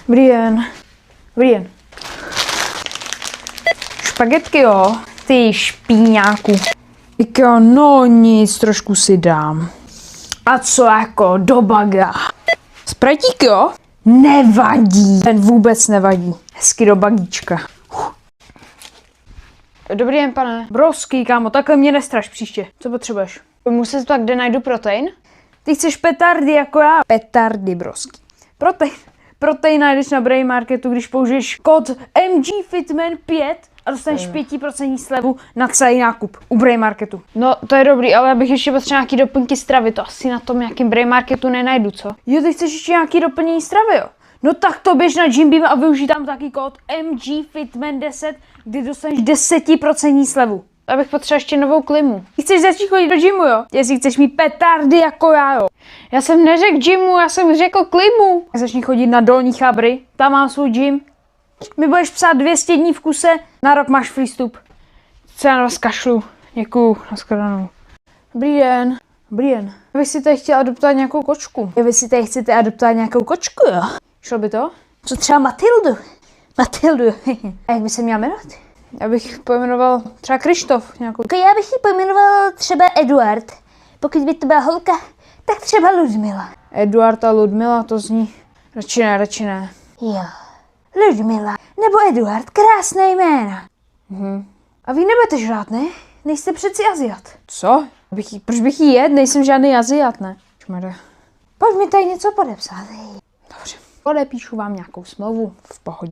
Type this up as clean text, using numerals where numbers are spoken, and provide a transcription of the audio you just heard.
Dobrý den. Dobrý den. Špagetky, jo? Ty špíňáku. Tak jo, no nic, trošku si dám. A co jako, do baga. Sprajtík, jo? Nevadí. Ten vůbec nevadí. Hezky do bagíčka. Dobrý den, pane. Broský, kámo, takhle mě nestraš příště. Co potřebuješ? Můžu se zeptat, kde najdu protein? Ty chceš petardy jako já? Petardy, broský. Protein najdeš na Brain Marketu, když použiješ kód MGFitman5 a dostaneš 5% slevu na celý nákup u Brain Marketu. No, to je dobrý, ale já bych ještě potřeboval nějaký doplňky stravy, to asi na tom nějakým Brain Marketu nenajdu, co? Jo, ty chceš ještě nějaký doplnění stravy, jo? No tak to běž na Gymbeam a využij tam taky kód MGFitman10, kdy dostaneš 10% slevu. Abych potřeboval ještě novou klimu. Ty chceš začít chodit do gymu, jo? Jestli chceš mít petardy jako já, jo? Já jsem neřekl gymu, já jsem řekl klimu. Začni chodit na Dolní Chabry, tam mám svůj gym. Mi budeš psát 200 dní v kuse, na rok máš free vstup. Co já na vás kašlu. Děkuju, nashledanou. Dobrý den. Dobrý den. Vy si tady chtěla adoptovat nějakou kočku. Vy si tady chcete adoptovat nějakou kočku, jo? Šlo by to? Co třeba Matildu? Matildu. A jak by se měla jmenovat? Já bych pojmenoval třeba Krištof nějakou. Já bych ji pojmenoval třeba Eduard. Pokud by to byla holka, tak třeba Ludmila. Eduard a Ludmila, to zní radši ne. Jo, Ludmila nebo Eduard, krásné jména. A vy nebudete žrát, ne? Nejste přeci Aziat. Co? Proč bych jí jet? Nejsem žádný Aziat, ne? Čmade. Pojď mi tady něco podepsat. Dobře. Podepíšu vám nějakou smlouvu v pohodě.